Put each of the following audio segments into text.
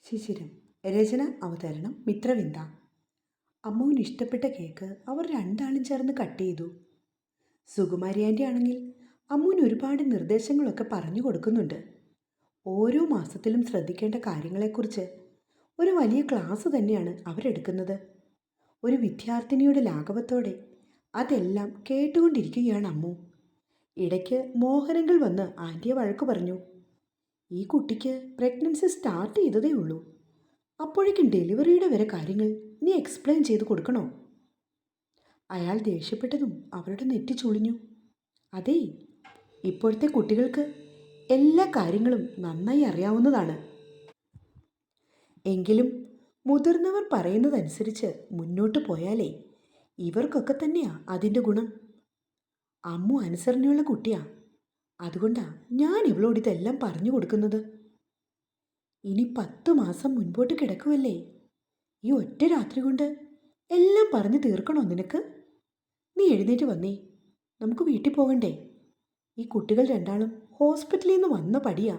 ശിശിരം. രചന അവതരണം മിത്രവിന്ദ. അമ്മുവിന് ഇഷ്ടപ്പെട്ട കേക്ക് അവർ രണ്ടാളും ചേർന്ന് കട്ട് ചെയ്തു. സുകുമാരി ആൻറ്റി ആണെങ്കിൽ അമ്മുവിന് ഒരുപാട് നിർദ്ദേശങ്ങളൊക്കെ പറഞ്ഞു കൊടുക്കുന്നുണ്ട്. ഓരോ മാസത്തിലും ശ്രദ്ധിക്കേണ്ട കാര്യങ്ങളെക്കുറിച്ച് ഒരു വലിയ ക്ലാസ് തന്നെയാണ് അവരെടുക്കുന്നത്. ഒരു വിദ്യാർത്ഥിനിയുടെ ലാഘവത്തോടെ അതെല്ലാം കേട്ടുകൊണ്ടിരിക്കുകയാണ് അമ്മു. ഇടയ്ക്ക് മോഹനങ്ങൾ വന്ന് ആൻറ്റിയെ വഴക്ക് പറഞ്ഞു. ഈ കുട്ടിക്ക് പ്രഗ്നൻസി സ്റ്റാർട്ട് ചെയ്തതേ ഉള്ളൂ, അപ്പോഴേക്കും ഡെലിവറിയുടെ വരെ കാര്യങ്ങൾ നീ എക്സ്പ്ലെയിൻ ചെയ്ത് കൊടുക്കണോ? അയാൾ ദേഷ്യപ്പെട്ടതും അവരുടെ നെറ്റി ചുളിഞ്ഞു. അതേ, ഇപ്പോഴത്തെ കുട്ടികൾക്ക് എല്ലാ കാര്യങ്ങളും നന്നായി അറിയാവുന്നതാണ്. എങ്കിലും മുതിർന്നവർ പറയുന്നതനുസരിച്ച് മുന്നോട്ട് പോയാലേ ഇവർക്കൊക്കെ തന്നെയാ അതിൻ്റെ ഗുണം. അമ്മു അനുസരണയുള്ള കുട്ടിയാ, അതുകൊണ്ടാ ഞാൻ ഇവളോട് ഇതെല്ലാം പറഞ്ഞു കൊടുക്കുന്നത്. ഇനി 10 മാസം മുൻപോട്ട് കിടക്കുമല്ലേ, ഈ ഒറ്റ രാത്രി കൊണ്ട് എല്ലാം പറഞ്ഞു തീർക്കണോ നിനക്ക്? നീ എഴുന്നേറ്റ് വന്നേ, നമുക്ക് വീട്ടിൽ പോകണ്ടേ? ഈ കുട്ടികൾ രണ്ടാളും ഹോസ്പിറ്റലിൽ നിന്ന് വന്ന പടിയാ.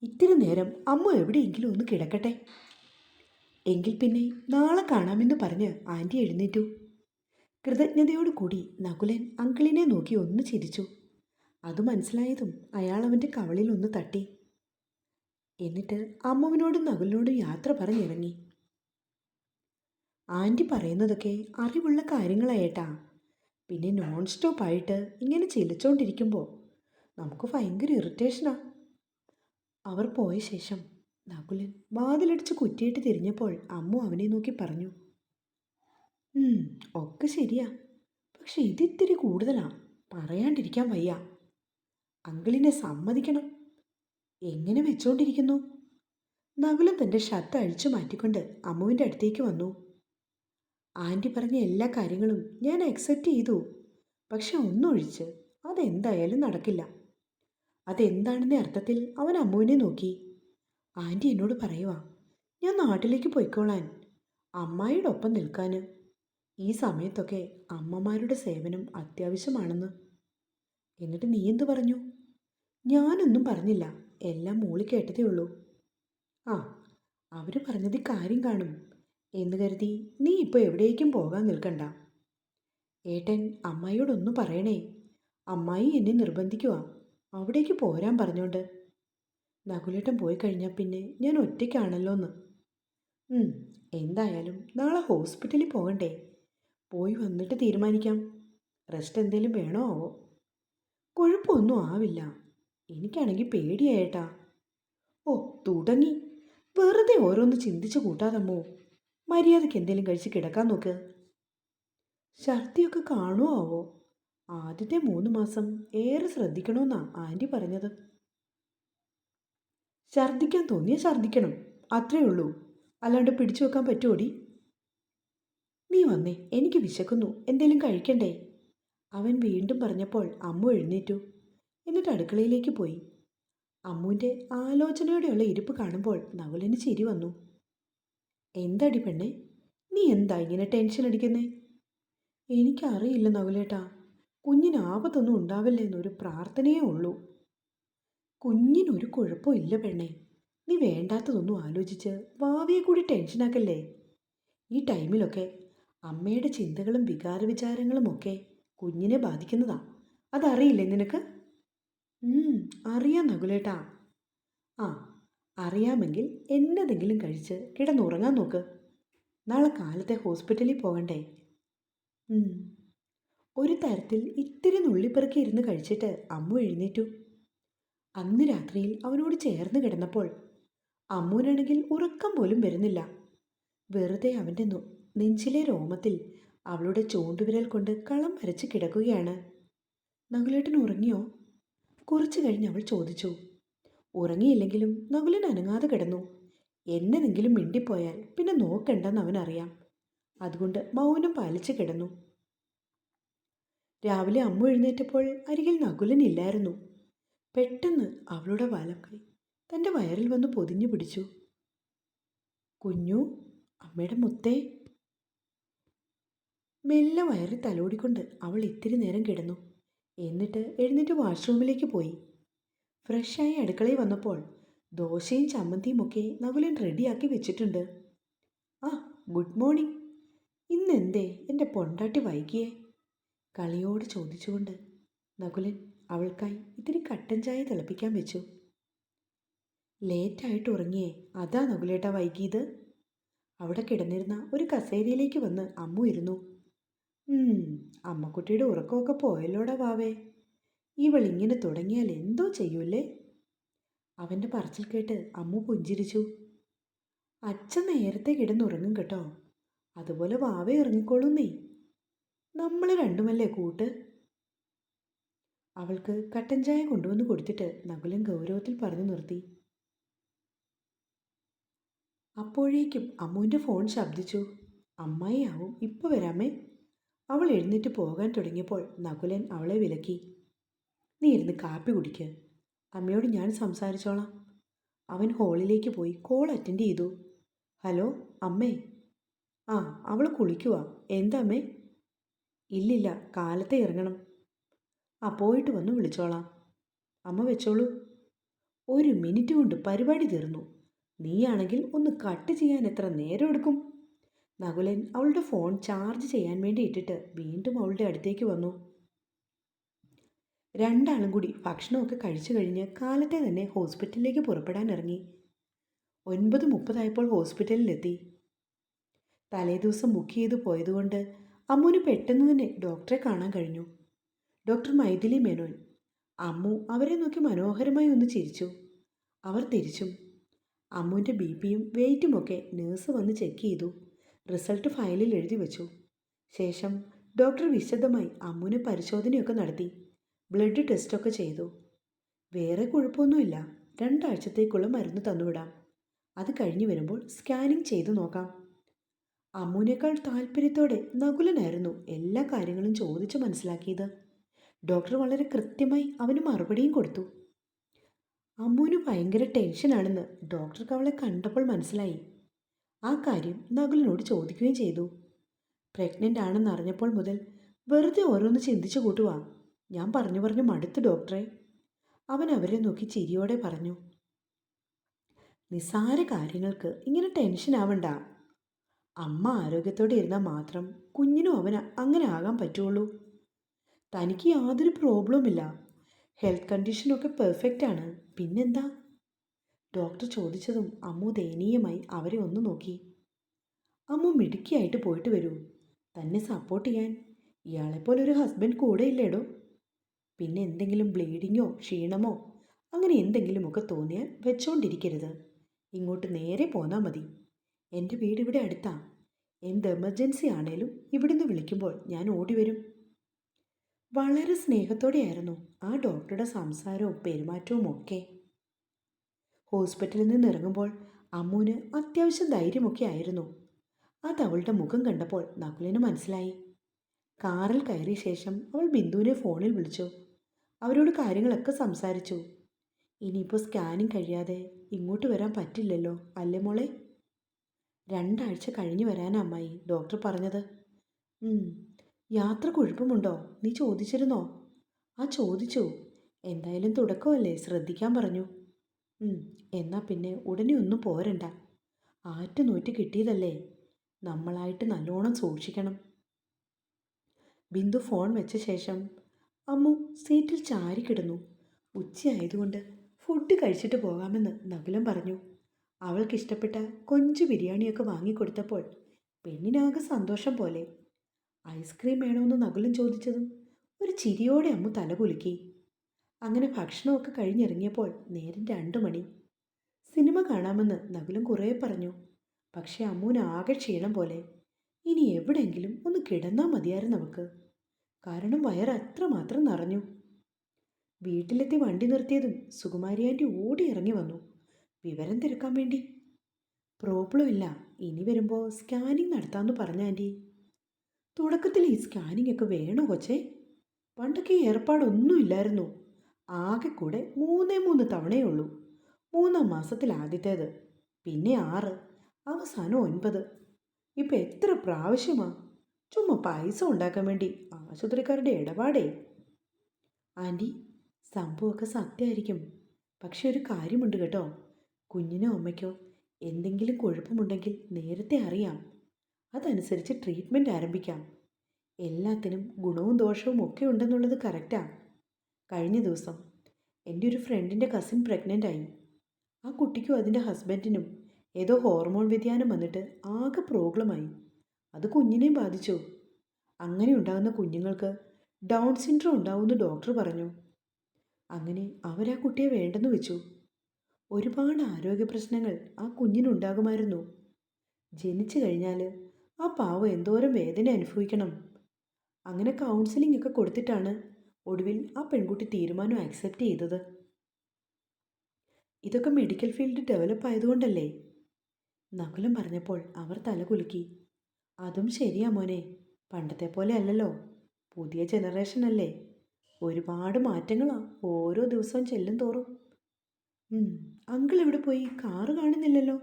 ഇത്തിരി നേരം അമ്മ എവിടെയെങ്കിലും ഒന്ന് കിടക്കട്ടെ. എങ്കിൽ പിന്നെ നാളെ കാണാമെന്ന് പറഞ്ഞ് ആൻറ്റി എഴുന്നേറ്റു. കൃതജ്ഞതയോടുകൂടി നകുലൻ അങ്കിളിനെ നോക്കി ഒന്ന് ചിരിച്ചു. അത് മനസ്സിലായതും അയാൾ അവൻ്റെ കവളിൽ ഒന്ന് തട്ടി. എന്നിട്ട് അമ്മുവിനോടും നകുലിനോടും യാത്ര പറഞ്ഞിറങ്ങി. ആൻറ്റി പറയുന്നതൊക്കെ അറിവുള്ള കാര്യങ്ങളായേട്ടാ. പിന്നെ നോൺ സ്റ്റോപ്പായിട്ട് ഇങ്ങനെ ചിലച്ചോണ്ടിരിക്കുമ്പോൾ നമുക്ക് ഭയങ്കര ഇറിറ്റേഷനാ. അവർ പോയ ശേഷം നകുലൻ വാതിലടിച്ച് കുറ്റിയിട്ട് തിരിഞ്ഞപ്പോൾ അമ്മു അവനെ നോക്കി പറഞ്ഞു. ഒക്കെ ശരിയാ, പക്ഷെ ഇതിത്തിരി കൂടുതലാ, പറയാണ്ടിരിക്കാൻ വയ്യ. അങ്കിളിനെ സമ്മതിക്കണം. എങ്ങനെ വെച്ചോണ്ടിരിക്കുന്നു? നകുലൻ തൻ്റെ ഷർട്ട് അഴിച്ചു മാറ്റിക്കൊണ്ട് അമ്മുവിൻ്റെ അടുത്തേക്ക് വന്നു. ആൻറ്റി പറഞ്ഞ എല്ലാ കാര്യങ്ങളും ഞാൻ അക്സെപ്റ്റ് ചെയ്തു, പക്ഷെ ഒന്നൊഴിച്ച് അതെന്തായാലും നടക്കില്ല. അതെന്താണെന്ന അർത്ഥത്തിൽ അവൻ അമ്മുവിനെ നോക്കി. ആൻറ്റി എന്നോട് പറയുവാ, ഞാൻ നാട്ടിലേക്ക് പോയിക്കോളാൻ, അമ്മായിയുടെ ഒപ്പം നിൽക്കാൻ. ഈ സമയത്തൊക്കെ അമ്മമാരുടെ സേവനം അത്യാവശ്യമാണെന്ന്. എന്നിട്ട് നീ എന്തു പറഞ്ഞു? ഞാനൊന്നും പറഞ്ഞില്ല, എല്ലാം മൂളി കേട്ടതേ ഉള്ളൂ. ആ, അവർ പറഞ്ഞത് കാര്യം കാണും എന്ന് കരുതി നീ ഇപ്പോൾ എവിടേക്കും പോകാൻ നിൽക്കണ്ട. ഏട്ടൻ അമ്മായിയോടൊന്നും പറയണേ, അമ്മായി എന്നെ നിർബന്ധിക്കുക അവിടേക്ക് പോരാൻ പറഞ്ഞോണ്ട്. നകുലേട്ടൻ പോയി കഴിഞ്ഞാൽ പിന്നെ ഞാൻ ഒറ്റയ്ക്കാണല്ലോന്ന്. എന്തായാലും നാളെ ഹോസ്പിറ്റലിൽ പോകണ്ടേ, പോയി വന്നിട്ട് തീരുമാനിക്കാം. റെസ്റ്റ് എന്തേലും വേണോ ആവോ? കുഴപ്പമൊന്നും ആവില്ല, എനിക്കാണെങ്കിൽ പേടിയായേട്ടാ. ഓ, തുടങ്ങി. വെറുതെ ഓരോന്ന് ചിന്തിച്ചു കൂട്ടാതമ്മോ, മര്യാദയ്ക്ക് എന്തെങ്കിലും കഴിച്ച് കിടക്കാൻ നോക്ക്. ഛർദിയൊക്കെ കാണുമോ ആവോ? ആദ്യത്തെ 3 മാസം ഏറെ ശ്രദ്ധിക്കണമെന്നാ ആൻറ്റി പറഞ്ഞത്. ഛർദിക്കാൻ തോന്നിയാൽ ഛർദിക്കണം, അത്രേ ഉള്ളൂ, അല്ലാണ്ട് പിടിച്ചു വെക്കാൻ പറ്റുമോടി? നീ വന്നേ, എനിക്ക് വിശക്കുന്നു, എന്തേലും കഴിക്കണ്ടേ? അവൻ വീണ്ടും പറഞ്ഞപ്പോൾ അമ്മു എഴുന്നേറ്റു. എന്നിട്ട് അടുക്കളയിലേക്ക് പോയി. അമ്മുവിൻ്റെ ആലോചനയോടെയുള്ള ഇരിപ്പ് കാണുമ്പോൾ നകുലന് ചിരി വന്നു. എന്താടി പെണ്ണെ, നീ എന്താ ഇങ്ങനെ ടെൻഷൻ അടിക്കുന്നേ? എനിക്കറിയില്ല നകുലേട്ടാ, കുഞ്ഞിന് ആപത്തൊന്നും ഉണ്ടാവില്ല എന്നൊരു പ്രാർത്ഥനയേ ഉള്ളൂ. കുഞ്ഞിനൊരു കുഴപ്പവും ഇല്ല പെണ്ണെ, നീ വേണ്ടാത്തതൊന്നും ആലോചിച്ച് ഭാവിയെ കൂടി ടെൻഷനാക്കല്ലേ. ഈ ടൈമിലൊക്കെ അമ്മയുടെ ചിന്തകളും വികാരവിചാരങ്ങളും ഒക്കെ കുഞ്ഞിനെ ബാധിക്കുന്നതാ, അതറിയില്ലേ നിനക്ക്? അറിയാം നകുലേട്ടാ. ആ, അറിയാമെങ്കിൽ എന്നതെങ്കിലും കഴിച്ച് കിടന്നുറങ്ങാൻ നോക്ക്. നാളെ കാലത്തെ ഹോസ്പിറ്റലിൽ പോകണ്ടേ? ഒരു തരത്തിൽ ഇത്തിരി നുള്ളിപ്പെറുക്കി ഇരുന്ന് കഴിച്ചിട്ട് അമ്മു എഴുന്നേറ്റു. അന്ന് രാത്രിയിൽ അവനോട് ചേർന്ന് കിടന്നപ്പോൾ അമ്മുവിനാണെങ്കിൽ ഉറക്കം പോലും വരുന്നില്ല. വെറുതെ അവൻ്റെ നെഞ്ചിലെ രോമത്തിൽ അവളുടെ ചൂണ്ടുവിരൽ കൊണ്ട് കളം വരച്ച് കിടക്കുകയാണ്. നകുലേട്ടൻ ഉറങ്ങിയോ? കുറച്ചു കഴിഞ്ഞ് അവൾ ചോദിച്ചു. ഉറങ്ങിയില്ലെങ്കിലും നകുലൻ അനങ്ങാതെ കിടന്നു. എന്നതെങ്കിലും മിണ്ടിപ്പോയാൽ പിന്നെ നോക്കണ്ടെന്ന് അവനറിയാം. അതുകൊണ്ട് മൗനം പാലിച്ച് കിടന്നു. രാവിലെ അമ്മു എഴുന്നേറ്റപ്പോൾ അരികിൽ നകുലൻ ഇല്ലായിരുന്നു. പെട്ടെന്ന് അവളുടെ വലം കൈ തൻ്റെ വയറിൽ വന്ന് പൊതിഞ്ഞു പിടിച്ചു. കുഞ്ഞു, അമ്മയുടെ മുത്തേ. മെല്ലെ വയറിൽ തലോടിക്കൊണ്ട് അവൾ ഇത്തിരി നേരം കിടന്നു. എന്നിട്ട് എഴുന്നേറ്റ് വാഷ്റൂമിലേക്ക് പോയി. ഫ്രഷായി അടുക്കളയിൽ വന്നപ്പോൾ ദോശയും ചമ്മന്തിയും ഒക്കെ നകുലൻ റെഡിയാക്കി വെച്ചിട്ടുണ്ട്. ആ, ഗുഡ് മോർണിംഗ്. ഇന്നെന്തേ എൻ്റെ പൊണ്ടാട്ടി വൈകിയേ? കളിയോട് ചോദിച്ചുകൊണ്ട് നകുലൻ അവൾക്കായി ഇത്തിരി കട്ടൻ ചായ തിളപ്പിക്കാൻ വെച്ചു. ലേറ്റായിട്ട് ഉറങ്ങിയേ, അതാ നകുലേട്ടാ വൈകിയത്. അവിടെ കിടന്നിരുന്ന ഒരു കസേരയിലേക്ക് വന്ന് അമ്മു ഇരുന്നു. അമ്മക്കുട്ടിയുടെ ഉറക്കമൊക്കെ പോയല്ലോടാ വാവേ. ഇവളിങ്ങനെ തുടങ്ങിയാൽ എന്തോ ചെയ്യൂലേ? അവൻ്റെ പറച്ചിൽ കേട്ട് അമ്മു പുഞ്ചിരിച്ചു. അച്ഛൻ നേരത്തെ കിടന്നുറങ്ങും കേട്ടോ. അതുപോലെ വാവേ ഇറങ്ങിക്കോളുന്നേ. നമ്മൾ രണ്ടുമല്ലേ കൂട്ട്. അവൾക്ക് കട്ടൻ ചായ കൊണ്ടുവന്ന് കൊടുത്തിട്ട് നകുലൻ ഗൗരവത്തിൽ പറഞ്ഞു നിർത്തി. അപ്പോഴേക്കും അമ്മുവിൻ്റെ ഫോൺ ശബ്ദിച്ചു. അമ്മായി ആവും, ഇപ്പോൾ വരാമേ. അവൾ എഴുന്നേറ്റ് പോകാൻ തുടങ്ങിയപ്പോൾ നകുലൻ അവളെ വിലക്കി. നീ ഇരുന്ന് കാപ്പി കുടിക്ക്, അമ്മയോട് ഞാൻ സംസാരിച്ചോളാം. അവൻ ഹോളിലേക്ക് പോയി കോൾ അറ്റൻഡ് ചെയ്തു. ഹലോ അമ്മേ. ആ, അവൾ കുളിക്കുക. എന്താ അമ്മേ? ഇല്ലില്ല, കാലത്തെ ഇറങ്ങണം. ആ, പോയിട്ട് വന്ന് വിളിച്ചോളാം. അമ്മ വെച്ചോളൂ. 1 മിനിറ്റ് കൊണ്ട് പരിപാടി തീർന്നു. നീയാണെങ്കിൽ ഒന്ന് കട്ട് ചെയ്യാൻ എത്ര നേരം എടുക്കും? നകുലൻ അവളുടെ ഫോൺ ചാർജ് ചെയ്യാൻ വേണ്ടി ഇട്ടിട്ട് വീണ്ടും അവളുടെ അടുത്തേക്ക് വന്നു. രണ്ടാളും കൂടി ഭക്ഷണമൊക്കെ കഴിച്ചു കഴിഞ്ഞ് കാലത്തെ തന്നെ ഹോസ്പിറ്റലിലേക്ക് പുറപ്പെടാൻ ഇറങ്ങി. 9:30 ഹോസ്പിറ്റലിലെത്തി. തലേദിവസം ബുക്ക് ചെയ്ത് പോയതുകൊണ്ട് അമ്മുവിന് പെട്ടെന്ന് തന്നെ ഡോക്ടറെ കാണാൻ കഴിഞ്ഞു. ഡോക്ടർ മൈഥിലി മേനോൻ. അമ്മു അവരെ നോക്കി മനോഹരമായി ഒന്ന് ചിരിച്ചു. അവർ തിരിച്ചും. അമ്മുവിൻ്റെ ബിപിയും വെയിറ്റുമൊക്കെ നേഴ്സ് വന്ന് ചെക്ക് ചെയ്തു. റിസൾട്ട് ഫയലിൽ എഴുതി വെച്ചു. ശേഷം ഡോക്ടർ വിശദമായി അമ്മുവിനെ പരിശോധനയൊക്കെ നടത്തി. ബ്ലഡ് ടെസ്റ്റൊക്കെ ചെയ്തു. വേറെ കുഴപ്പമൊന്നുമില്ല. 2 ആഴ്ചത്തേക്കുള്ള മരുന്ന് തന്നുവിടാം. അത് കഴിഞ്ഞ് വരുമ്പോൾ സ്കാനിങ് ചെയ്തു നോക്കാം. അമ്മുവിനേക്കാൾ താല്പര്യത്തോടെ നകുലനായിരുന്നു എല്ലാ കാര്യങ്ങളും ചോദിച്ച് മനസ്സിലാക്കിയത്. ഡോക്ടർ വളരെ കൃത്യമായി അവന് മറുപടിയും കൊടുത്തു. അമ്മുവിന് ഭയങ്കര ടെൻഷനാണെന്ന് ഡോക്ടർക്ക് അവളെ കണ്ടപ്പോൾ മനസ്സിലായി. ആ കാര്യം നകുലിനോട് ചോദിക്കുകയും ചെയ്തു. പ്രഗ്നൻ്റ് ആണെന്ന് അറിഞ്ഞപ്പോൾ മുതൽ വെറുതെ ഓരോന്ന് ചിന്തിച്ചു കൂട്ടുവാ. ഞാൻ പറഞ്ഞു മടുത്തു ഡോക്ടറെ. അവൻ അവരെ നോക്കി ചിരിയോടെ പറഞ്ഞു. നിസ്സാര കാര്യങ്ങൾക്ക് ഇങ്ങനെ ടെൻഷൻ ആവണ്ട. അമ്മ ആരോഗ്യത്തോടെ ഇരുന്നാൽ മാത്രം കുഞ്ഞിനും അവന് അങ്ങനെ ആകാൻ പറ്റുള്ളൂ. തനിക്ക് യാതൊരു പ്രോബ്ലവുമില്ല. ഹെൽത്ത് കണ്ടീഷനൊക്കെ പെർഫെക്റ്റ് ആണ്. പിന്നെന്താ? ഡോക്ടർ ചോദിച്ചതും അമ്മു ദയനീയമായി അവരെ ഒന്ന് നോക്കി. അമ്മു മിടുക്കിയായിട്ട് പോയിട്ട് വരൂ. തന്നെ സപ്പോർട്ട് ചെയ്യാൻ ഇയാളെപ്പോലൊരു ഹസ്ബൻഡ് കൂടെ ഇല്ലേടോ. പിന്നെ എന്തെങ്കിലും ബ്ലീഡിങ്ങോ ക്ഷീണമോ അങ്ങനെ എന്തെങ്കിലുമൊക്കെ തോന്നിയാൽ വെച്ചോണ്ടിരിക്കരുത്. ഇങ്ങോട്ട് നേരെ പോന്നാൽ മതി. എൻ്റെ വീട് ഇവിടെ അടുത്താ. എന്ത് എമർജൻസി ആണേലും ഇവിടുന്ന് വിളിക്കുമ്പോൾ ഞാൻ ഓടി വരും. വളരെ സ്നേഹത്തോടെയായിരുന്നു ആ ഡോക്ടറുടെ സംസാരവും പെരുമാറ്റവും ഒക്കെ. ഹോസ്പിറ്റലിൽ നിന്ന് ഇറങ്ങുമ്പോൾ അമ്മുവിന് അത്യാവശ്യം ധൈര്യമൊക്കെ ആയിരുന്നു. അത് അവളുടെ മുഖം കണ്ടപ്പോൾ നകുലിന് മനസ്സിലായി. കാറിൽ കയറിയ ശേഷം അവൾ ബിന്ദുവിനെ ഫോണിൽ വിളിച്ചു. അവരോട് കാര്യങ്ങളൊക്കെ സംസാരിച്ചു. ഇനിയിപ്പോൾ സ്കാനിങ് കഴിയാതെ ഇങ്ങോട്ട് വരാൻ പറ്റില്ലല്ലോ അല്ലേ മോളെ? 2 ആഴ്ച കഴിഞ്ഞ് വരാനാ അമ്മായി ഡോക്ടർ പറഞ്ഞത്. യാത്ര കുഴപ്പമുണ്ടോ? നീ ചോദിച്ചിരുന്നോ? ആ, ചോദിച്ചു. എന്തായാലും തുടക്കമല്ലേ, ശ്രദ്ധിക്കാൻ പറഞ്ഞു. എന്നാ പിന്നെ ഉടനെ ഒന്നും പോരണ്ട. ആറ്റുനൂറ്റ് കിട്ടിയതല്ലേ, നമ്മളായിട്ട് നല്ലോണം സൂക്ഷിക്കണം. ബിന്ദു ഫോൺ വെച്ച ശേഷം അമ്മു സീറ്റിൽ ചാരിക്കിടന്നു. ഉച്ചയായതുകൊണ്ട് ഫുഡ് കഴിച്ചിട്ട് പോകാമെന്ന് നകുലൻ പറഞ്ഞു. അവൾക്കിഷ്ടപ്പെട്ട കൊഞ്ച് ബിരിയാണിയൊക്കെ വാങ്ങിക്കൊടുത്തപ്പോൾ പെണ്ണിനാകെ സന്തോഷം പോലെ. ഐസ്ക്രീം വേണമെന്ന് നകുലൻ ചോദിച്ചതും ഒരു ചിരിയോടെ അമ്മു തലകുലുക്കി. അങ്ങനെ ഭക്ഷണമൊക്കെ കഴിഞ്ഞിറങ്ങിയപ്പോൾ നേരം 2 മണി. സിനിമ കാണാമെന്ന് നകുലൻ കുറേ പറഞ്ഞു. പക്ഷേ അമ്മുവിന് ആകെ ക്ഷീണം പോലെ. ഇനി എവിടെയെങ്കിലും ഒന്ന് കിടന്നാൽ മതിയായിരുന്നു നമുക്ക്. കാരണം വയറ് അത്രമാത്രം നിറഞ്ഞു. വീട്ടിലെത്തി വണ്ടി നിർത്തിയതും സുകുമാരി ആൻറ്റി ഓടി ഇറങ്ങി വന്നു, വിവരം തിരക്കാൻ വേണ്ടി. പ്രോബ്ലം ഇല്ല, ഇനി വരുമ്പോൾ സ്കാനിങ് നടത്താമെന്ന് പറഞ്ഞ ആൻറ്റി. തുടക്കത്തിൽ ഈ സ്കാനിങ് ഒക്കെ വേണോ കൊച്ചേ? പണ്ടൊക്കെ ഈ ഏർപ്പാടൊന്നുമില്ലായിരുന്നു. ആകെ കൂടെ 3 തവണയേ ഉള്ളൂ. 3-ാം മാസത്തിൽ ആദ്യത്തേത്, പിന്നെ 6, അവസാനം 9. ഇപ്പം എത്ര പ്രാവശ്യമാ? ചുമ്മാ പൈസ ഉണ്ടാക്കാൻ വേണ്ടി ആശുപത്രിക്കാരുടെ ഇടപാടേ. ആൻറ്റി, സംഭവമൊക്കെ സത്യമായിരിക്കും. പക്ഷെ ഒരു കാര്യമുണ്ട് കേട്ടോ. കുഞ്ഞിനോ അമ്മയ്ക്കോ എന്തെങ്കിലും കുഴപ്പമുണ്ടെങ്കിൽ നേരത്തെ അറിയാം. അതനുസരിച്ച് ട്രീറ്റ്മെൻറ്റ് ആരംഭിക്കാം. എല്ലാത്തിനും ഗുണവും ദോഷവും ഒക്കെ ഉണ്ടെന്നുള്ളത് കറക്റ്റാ. കഴിഞ്ഞ ദിവസം എൻ്റെ ഒരു ഫ്രണ്ടിൻ്റെ കസിൻ പ്രഗ്നൻ്റ് ആയി. ആ കുട്ടിക്കും അതിൻ്റെ ഹസ്ബൻഡിനും ഏതോ ഹോർമോൺ വ്യതിയാനം വന്നിട്ട് ആകെ പ്രോബ്ലമായി. അത് കുഞ്ഞിനെയും ബാധിച്ചു. അങ്ങനെ ഉണ്ടാകുന്ന കുഞ്ഞുങ്ങൾക്ക് ഡൗൺ സിൻഡ്രോം ഉണ്ടാവുമെന്ന് ഡോക്ടർ പറഞ്ഞു. അങ്ങനെ അവരാ കുട്ടിയെ വേണ്ടെന്ന് വെച്ചു. ഒരുപാട് ആരോഗ്യ പ്രശ്നങ്ങൾ ആ കുഞ്ഞിനുണ്ടാകുമായിരുന്നു. ജനിച്ചു കഴിഞ്ഞാൽ ആ പാവം എന്തോരം വേദന അനുഭവിക്കണം. അങ്ങനെ കൗൺസിലിംഗ് ഒക്കെ കൊടുത്തിട്ടാണ് ഒടുവിൽ ആ പെൺകുട്ടി തീരുമാനം ആക്സെപ്റ്റ് ചെയ്തത്. ഇതൊക്കെ മെഡിക്കൽ ഫീൽഡ് ഡെവലപ്പ് ആയതുകൊണ്ടല്ലേ? നകുലം പറഞ്ഞപ്പോൾ അവർ തലകുലുക്കി. അതും ശരിയാ മോനെ, പണ്ടത്തെ പോലെ അല്ലല്ലോ, പുതിയ ജനറേഷൻ അല്ലേ, ഒരുപാട് മാറ്റങ്ങളാണ് ഓരോ ദിവസവും ചെല്ലും തോറും. അങ്കിൾ എവിടെ പോയി? കാറ് കാണുന്നില്ലല്ലോ.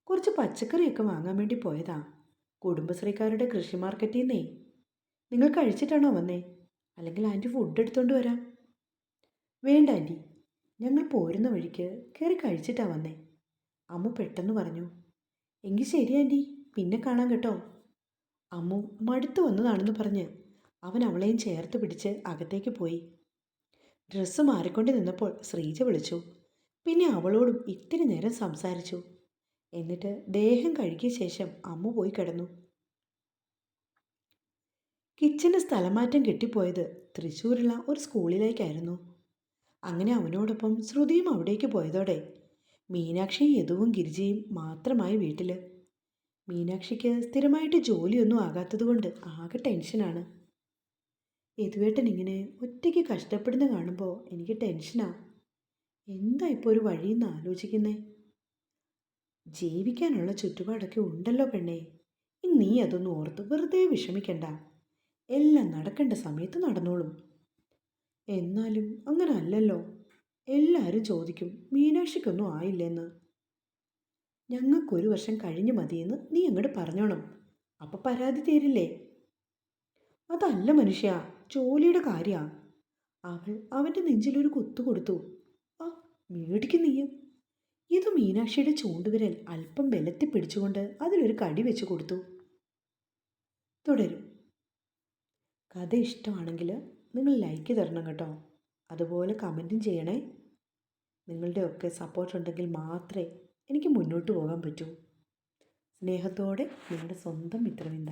കുറച്ച് പച്ചക്കറിയൊക്കെ വാങ്ങാൻ വേണ്ടി പോയതാ, കുടുംബശ്രീക്കാരുടെ കൃഷി മാർക്കറ്റിൽ നിന്നേ. നിങ്ങൾ കഴിച്ചിട്ടാണോ വന്നേ? അല്ലെങ്കിൽ ആൻറ്റി ഫുഡ് എടുത്തോണ്ട് വരാം. വേണ്ട ആൻറ്റി, ഞങ്ങൾ പോരുന്ന വഴിക്ക് കയറി കഴിച്ചിട്ടാ വന്നേ, അമ്മു പെട്ടെന്ന് പറഞ്ഞു. എങ്കിൽ ശരി ആൻറ്റി, പിന്നെ കാണാം കേട്ടോ. അമ്മു മടുത്തു വന്നതാണെന്ന് പറഞ്ഞ് അവൻ അവളെയും ചേർത്ത് പിടിച്ച് അകത്തേക്ക് പോയി. ഡ്രസ്സ് മാറിക്കൊണ്ട് നിന്നപ്പോൾ ശ്രീജ വിളിച്ചു. പിന്നെ അവളോടും ഇത്തിരി നേരം സംസാരിച്ചു. എന്നിട്ട് ദേഹം കഴുകിയ ശേഷം അമ്മു പോയി കിടന്നു. കിച്ചന് സ്ഥലമാറ്റം കിട്ടിപ്പോയത് തൃശ്ശൂരുള്ള ഒരു സ്കൂളിലേക്കായിരുന്നു. അങ്ങനെ അവനോടൊപ്പം ശ്രുതിയും അവിടേക്ക് പോയതോടെ മീനാക്ഷിയും യദുവും ഗിരിജയും മാത്രമായി വീട്ടിൽ. മീനാക്ഷിക്ക് സ്ഥിരമായിട്ട് ജോലിയൊന്നും ആകാത്തതുകൊണ്ട് ആകെ ടെൻഷനാണ്. യദുവേട്ടൻ ഇങ്ങനെ ഒറ്റയ്ക്ക് കഷ്ടപ്പെടുന്ന കാണുമ്പോൾ എനിക്ക് ടെൻഷനാ. എന്താ ഇപ്പോൾ ഒരു വഴിയെന്ന് ആലോചിക്കുന്നേ? ജീവിക്കാനുള്ള ചുറ്റുപാടൊക്കെ ഉണ്ടല്ലോ പെണ്ണേ, ഇനി നീ അതൊന്നും ഓർത്ത് വെറുതെ വിഷമിക്കണ്ട. എല്ലാം നടക്കേണ്ട സമയത്ത് നടന്നോളും. എന്നാലും അങ്ങനെ അല്ലല്ലോ. എല്ലാവരും ചോദിക്കും മീനാക്ഷിക്കൊന്നും ആയില്ലെന്ന്. ഞങ്ങൾക്കൊരു വർഷം കഴിഞ്ഞ് മതിയെന്ന് നീ അങ്ങോട്ട് പറഞ്ഞോണം, അപ്പം പരാതി തീരില്ലേ? അതല്ല മനുഷ്യ, ജോലിയുടെ കാര്യാ. അവൻ്റെ നെഞ്ചിലൊരു കുത്തു കൊടുത്തു. ആ മേടിക്കും നീയും. ഇത് മീനാക്ഷിയുടെ ചൂണ്ടുവിരൽ അല്പം ബലത്തിൽ പിടിച്ചുകൊണ്ട് അതിലൊരു കടി വെച്ച് കൊടുത്തു. തുടരും. കഥ ഇഷ്ടമാണെങ്കിൽ നിങ്ങൾ ലൈക്ക് തരണം കേട്ടോ. അതുപോലെ കമൻറ്റും ചെയ്യണേ. നിങ്ങളുടെയൊക്കെ സപ്പോർട്ട് ഉണ്ടെങ്കിൽ മാത്രമേ എനിക്ക് മുന്നോട്ട് പോകാൻ പറ്റൂ. സ്നേഹത്തോടെ നിങ്ങളുടെ സ്വന്തം മിത്രവിന്ദ.